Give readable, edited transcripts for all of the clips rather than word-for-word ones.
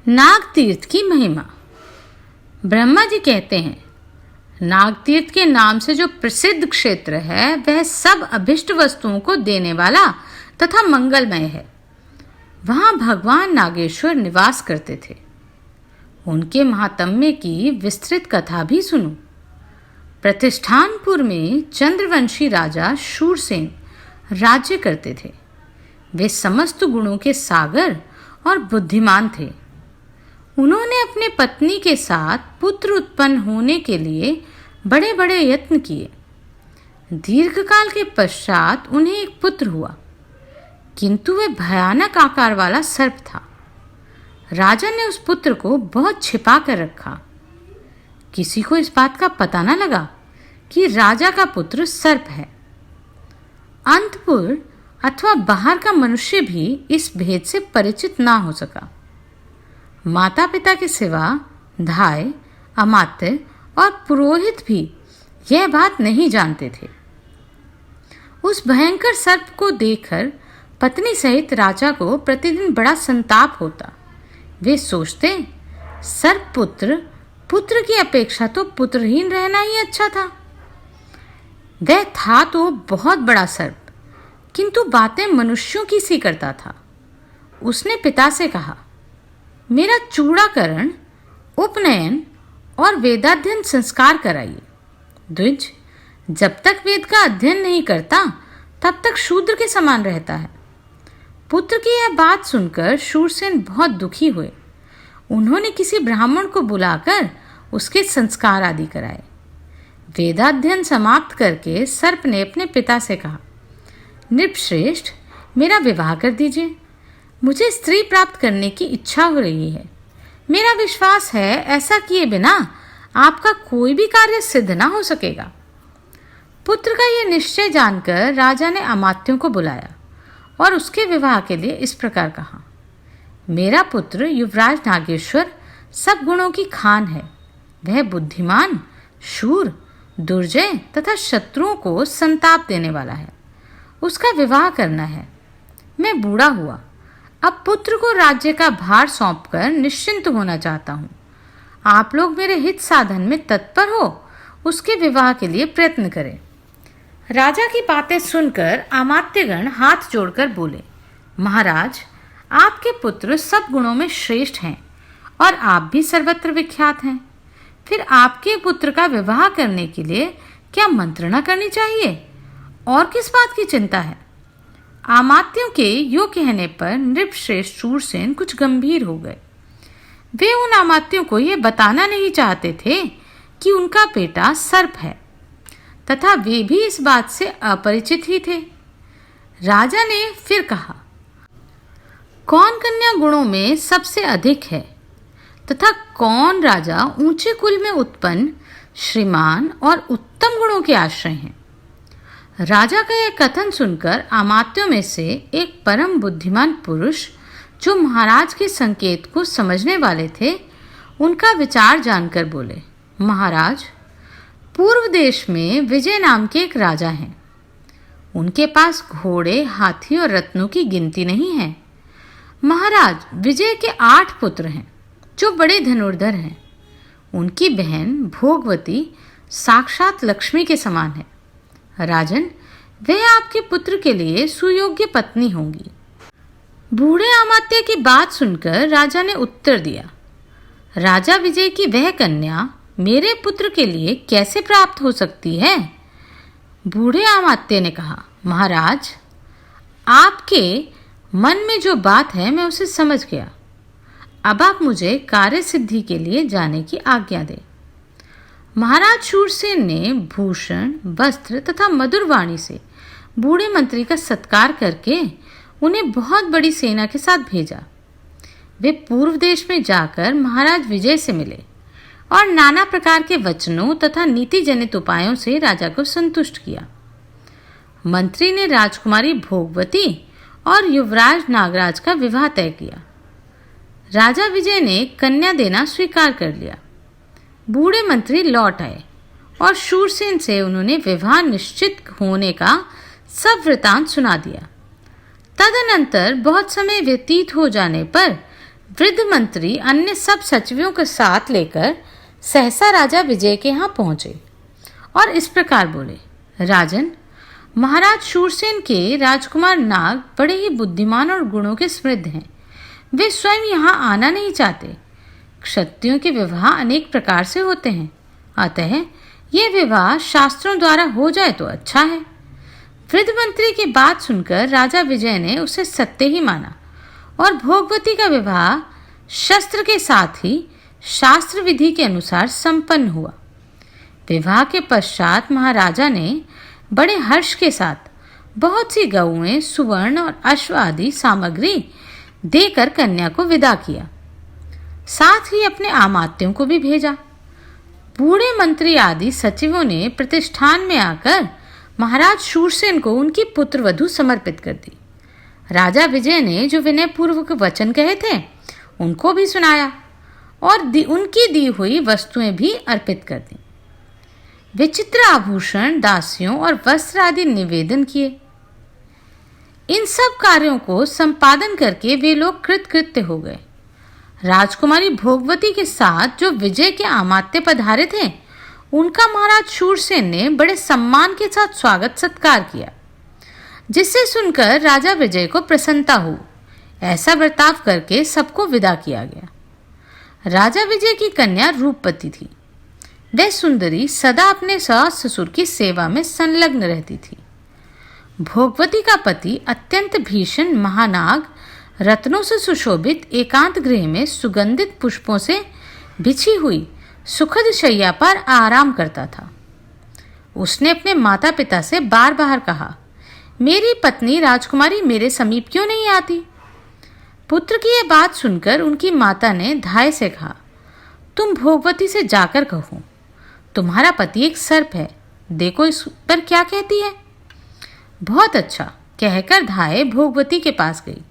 नाग तीर्थ की महिमा। ब्रह्मा जी कहते हैं, नाग तीर्थ के नाम से जो प्रसिद्ध क्षेत्र है वह सब अभिष्ट वस्तुओं को देने वाला तथा मंगलमय है। वहां भगवान नागेश्वर निवास करते थे। उनके महात्म्य की विस्तृत कथा भी सुनो। प्रतिष्ठानपुर में चंद्रवंशी राजा शूरसेन राज्य करते थे। वे समस्त गुणों के सागर और बुद्धिमान थे। उन्होंने अपने पत्नी के साथ पुत्र उत्पन्न होने के लिए बड़े बड़े यत्न किए। दीर्घकाल के पश्चात उन्हें एक पुत्र हुआ, किंतु वह भयानक आकार वाला सर्प था। राजा ने उस पुत्र को बहुत छिपा कर रखा। किसी को इस बात का पता न लगा कि राजा का पुत्र सर्प है। अंतपुर अथवा बाहर का मनुष्य भी इस भेद से परिचित ना हो सका। माता पिता के सिवा धाय, अमात्य और पुरोहित भी यह बात नहीं जानते थे। उस भयंकर सर्प को देखकर पत्नी सहित राजा को प्रतिदिन बड़ा संताप होता। वे सोचते, सर्प पुत्र की अपेक्षा तो पुत्रहीन रहना ही अच्छा था। वह था तो बहुत बड़ा सर्प, किंतु बातें मनुष्यों की सी करता था। उसने पिता से कहा, मेरा चूड़ाकरण, उपनयन और वेदाध्ययन संस्कार कराइए। द्विज, जब तक वेद का अध्ययन नहीं करता तब तक शूद्र के समान रहता है। पुत्र की यह बात सुनकर शूरसेन बहुत दुखी हुए। उन्होंने किसी ब्राह्मण को बुलाकर उसके संस्कार आदि कराए। वेदाध्ययन समाप्त करके सर्प ने अपने पिता से कहा, नृपश्रेष्ठ, मेरा विवाह कर दीजिए। मुझे स्त्री प्राप्त करने की इच्छा हो रही है। मेरा विश्वास है ऐसा किए बिना आपका कोई भी कार्य सिद्ध ना हो सकेगा। पुत्र का यह निश्चय जानकर राजा ने अमात्यों को बुलाया और उसके विवाह के लिए इस प्रकार कहा, मेरा पुत्र युवराज नागेश्वर सब गुणों की खान है। वह बुद्धिमान, शूर, दुर्जय तथा शत्रुओं को संताप देने वाला है। उसका विवाह करना है। मैं बूढ़ा हुआ, अब पुत्र को राज्य का भार सौंपकर निश्चिंत होना चाहता हूँ। आप लोग मेरे हित साधन में तत्पर हो, उसके विवाह के लिए प्रयत्न करें। राजा की बातें सुनकर अमात्यगण हाथ जोड़कर बोले, महाराज, आपके पुत्र सब गुणों में श्रेष्ठ हैं और आप भी सर्वत्र विख्यात हैं। फिर आपके पुत्र का विवाह करने के लिए क्या मंत्रणा करनी चाहिए और किस बात की चिंता है? अमात्यों के यो कहने पर नृपश्रेष्ठ शूरसेन कुछ गंभीर हो गए। वे उन अमात्यों को यह बताना नहीं चाहते थे कि उनका बेटा सर्प है, तथा वे भी इस बात से अपरिचित ही थे। राजा ने फिर कहा, कौन कन्या गुणों में सबसे अधिक है तथा कौन राजा ऊंचे कुल में उत्पन्न, श्रीमान और उत्तम गुणों के आश्रय हैं? राजा का यह कथन सुनकर अमात्यों में से एक परम बुद्धिमान पुरुष, जो महाराज के संकेत को समझने वाले थे, उनका विचार जानकर बोले, महाराज, पूर्व देश में विजय नाम के एक राजा हैं। उनके पास घोड़े, हाथी और रत्नों की गिनती नहीं है। महाराज विजय के 8 पुत्र हैं जो बड़े धनुर्धर हैं। उनकी बहन भोगवती साक्षात लक्ष्मी के समान है। राजन, वह आपके पुत्र के लिए सुयोग्य पत्नी होंगी। बूढ़े अमात्य की बात सुनकर राजा ने उत्तर दिया, राजा विजय की वह कन्या मेरे पुत्र के लिए कैसे प्राप्त हो सकती है? बूढ़े अमात्य ने कहा, महाराज, आपके मन में जो बात है मैं उसे समझ गया। अब आप मुझे कार्य सिद्धि के लिए जाने की आज्ञा दें। महाराज शूरसेन ने भूषण, वस्त्र तथा मधुर वाणी से बूढ़े मंत्री का सत्कार करके उन्हें बहुत बड़ी सेना के साथ भेजा। वे पूर्व देश में जाकर महाराज विजय से मिले और नाना प्रकार के वचनों तथा नीति जनित उपायों से राजा को संतुष्ट किया। मंत्री ने राजकुमारी भोगवती और युवराज नागराज का विवाह तय किया। राजा विजय ने कन्या देना स्वीकार कर लिया। बूढ़े मंत्री लौट आए और शूरसेन से उन्होंने विवाह निश्चित होने का सब वृतांत सुना दिया। तदनंतर बहुत समय व्यतीत हो जाने पर वृद्ध मंत्री अन्य सब सचिवों के साथ लेकर सहसा राजा विजय के यहाँ पहुंचे और इस प्रकार बोले, राजन, महाराज शूरसेन के राजकुमार नाग बड़े ही बुद्धिमान और गुणों के समृद्ध हैं। वे स्वयं यहाँ आना नहीं चाहते। क्षत्रियों के विवाह अनेक प्रकार से होते हैं, अतः ये विवाह शास्त्रों द्वारा हो जाए तो अच्छा है। वृद्ध मंत्री की बात सुनकर राजा विजय ने उसे सत्य ही माना और भोगवती का विवाह शस्त्र के साथ ही शास्त्र विधि के अनुसार संपन्न हुआ। विवाह के पश्चात महाराजा ने बड़े हर्ष के साथ बहुत सी गऊएं, सुवर्ण और अश्व आदि सामग्री देकर कन्या को विदा किया। साथ ही अपने आमात्यों को भी भेजा। बूढ़े मंत्री आदि सचिवों ने प्रतिष्ठान में आकर महाराज शूरसेन को उनकी पुत्र वधू समर्पित कर दी। राजा विजय ने जो विनय पूर्वक वचन कहे थे उनको भी सुनाया और उनकी दी हुई वस्तुएं भी अर्पित कर दी। विचित्र आभूषण, दासियों और वस्त्र आदि निवेदन किए। इन सब कार्यों को संपादन करके वे लोग कृतकृत्य हो गए। राजकुमारी भोगवती के साथ जो विजय के आमात्य पधारे थे उनका महाराज शूरसेन ने बड़े सम्मान के साथ स्वागत सत्कार किया, जिससे सुनकर राजा विजय को प्रसन्नता हुई। ऐसा बर्ताव करके सबको विदा किया गया। राजा विजय की कन्या रूपवती थी। वह सुंदरी सदा अपने सास ससुर की सेवा में संलग्न रहती थी। भोगवती का पति अत्यंत भीषण महानाग रत्नों से सुशोभित एकांत गृह में सुगंधित पुष्पों से बिछी हुई सुखद शैया पर आराम करता था। उसने अपने माता पिता से बार बार कहा, मेरी पत्नी राजकुमारी मेरे समीप क्यों नहीं आती? पुत्र की यह बात सुनकर उनकी माता ने धाय से कहा, तुम भोगवती से जाकर कहो, तुम्हारा पति एक सर्प है, देखो इस पर क्या कहती है। बहुत अच्छा कहकर धाय भोगवती के पास गई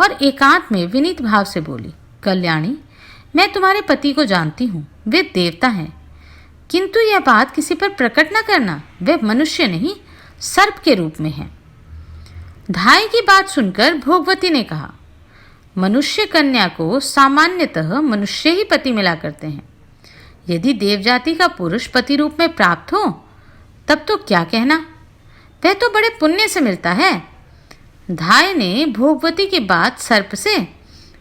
और एकांत में विनीत भाव से बोली, कल्याणी, मैं तुम्हारे पति को जानती हूँ, वे देवता हैं, किंतु यह बात किसी पर प्रकट न करना, वे मनुष्य नहीं सर्प के रूप में हैं। धाय की बात सुनकर भोगवती ने कहा, मनुष्य कन्या को सामान्यतः मनुष्य ही पति मिला करते हैं। यदि देवजाति का पुरुष पति रूप में प्राप्त हो तब तो क्या कहना, वह तो बड़े पुण्य से मिलता है। धाय ने भोगवती की बात सर्प से,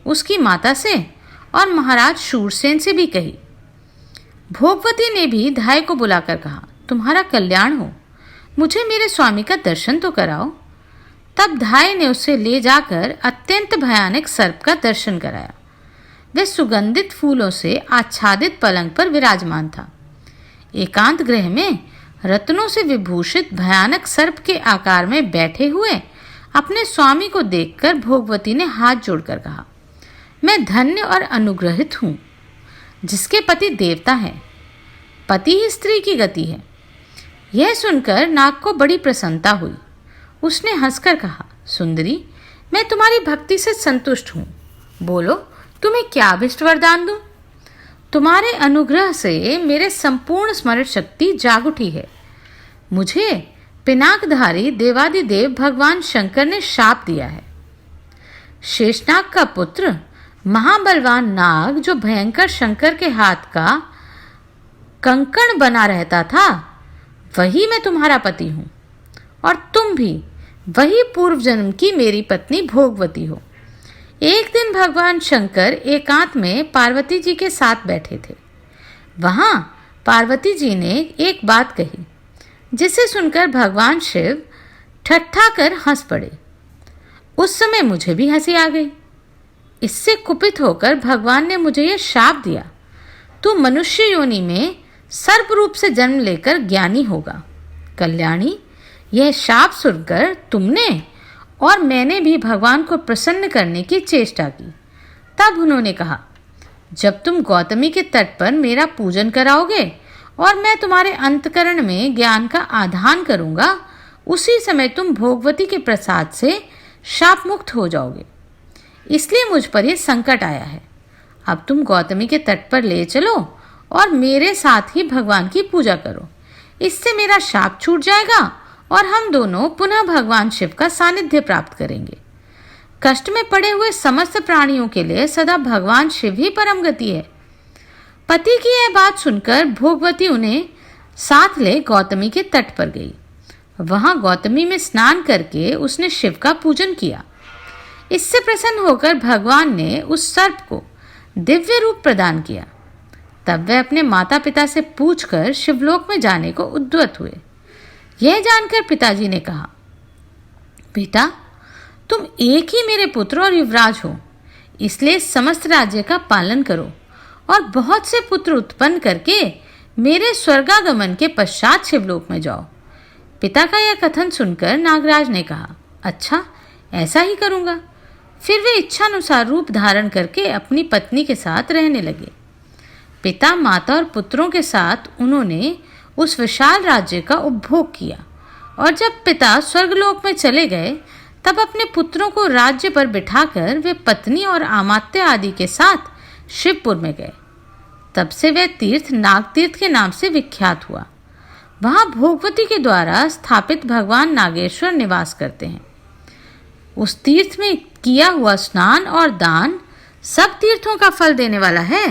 उसकी माता से और महाराज शूरसेन से भी कही। भोगवती ने भी धाय को बुलाकर कहा, तुम्हारा कल्याण हो, मुझे मेरे स्वामी का दर्शन तो कराओ। तब धाय ने उसे ले जाकर अत्यंत भयानक सर्प का दर्शन कराया। वह सुगंधित फूलों से आच्छादित पलंग पर विराजमान था। एकांत गृह में रत्नों से विभूषित भयानक सर्प के आकार में बैठे हुए अपने स्वामी को देखकर भोगवती ने हाथ जोड़कर कहा, मैं धन्य और अनुग्रहित हूँ, जिसके पति देवता है, पति ही स्त्री की गति है। यह सुनकर नाग को बड़ी प्रसन्नता हुई। उसने हंसकर कहा, सुंदरी, मैं तुम्हारी भक्ति से संतुष्ट हूँ, बोलो तुम्हें क्या अभिष्ट वरदान दूं? तुम्हारे अनुग्रह से मेरे संपूर्ण स्मरण शक्ति जाग उठी है। मुझे पिनाकधारी देवादिदेव भगवान शंकर ने शाप दिया है। शेषनाग का पुत्र महाबलवान नाग जो भयंकर शंकर के हाथ का कंकण बना रहता था, वही मैं तुम्हारा पति हूँ और तुम भी वही पूर्व जन्म की मेरी पत्नी भोगवती हो। एक दिन भगवान शंकर एकांत में पार्वती जी के साथ बैठे थे। वहां पार्वती जी ने एक बात कही, जिसे सुनकर भगवान शिव ठट्ठा कर हंस पड़े। उस समय मुझे भी हंसी आ गई। इससे कुपित होकर भगवान ने मुझे यह शाप दिया, तू मनुष्य योनि में सर्प रूप से जन्म लेकर ज्ञानी होगा। कल्याणी, यह शाप सुनकर तुमने और मैंने भी भगवान को प्रसन्न करने की चेष्टा की। तब उन्होंने कहा, जब तुम गौतमी के तट पर मेरा पूजन कराओगे और मैं तुम्हारे अंतकरण में ज्ञान का आधान करूंगा, उसी समय तुम भोगवती के प्रसाद से शाप मुक्त हो जाओगे। इसलिए मुझ पर यह संकट आया है। अब तुम गौतमी के तट पर ले चलो और मेरे साथ ही भगवान की पूजा करो। इससे मेरा शाप छूट जाएगा और हम दोनों पुनः भगवान शिव का सानिध्य प्राप्त करेंगे। कष्ट में पड़े हुए समस्त प्राणियों के लिए सदा भगवान शिव ही परम गति है। पति की यह बात सुनकर भोगवती उन्हें साथ ले गौतमी के तट पर गई। वहां गौतमी में स्नान करके उसने शिव का पूजन किया। इससे प्रसन्न होकर भगवान ने उस सर्प को दिव्य रूप प्रदान किया। तब वे अपने माता पिता से पूछकर शिवलोक में जाने को उद्यत हुए। यह जानकर पिताजी ने कहा, बेटा, तुम एक ही मेरे पुत्र और युवराज हो, इसलिए समस्त राज्य का पालन करो और बहुत से पुत्र उत्पन्न करके मेरे स्वर्गागमन के पश्चात शिवलोक में जाओ। पिता का यह कथन सुनकर नागराज ने कहा, अच्छा, ऐसा ही करूंगा। फिर वे इच्छानुसार रूप धारण करके अपनी पत्नी के साथ रहने लगे। पिता, माता और पुत्रों के साथ उन्होंने उस विशाल राज्य का उपभोग किया और जब पिता स्वर्गलोक में चले गए तब अपने पुत्रों को राज्य पर बिठाकर वे पत्नी और अमात्य आदि के साथ शिवपुर में गए। तब से वह तीर्थ नागतीर्थ के नाम से विख्यात हुआ। वहां भोगवती के द्वारा स्थापित भगवान नागेश्वर निवास करते हैं। उस तीर्थ में किया हुआ स्नान और दान सब तीर्थों का फल देने वाला है।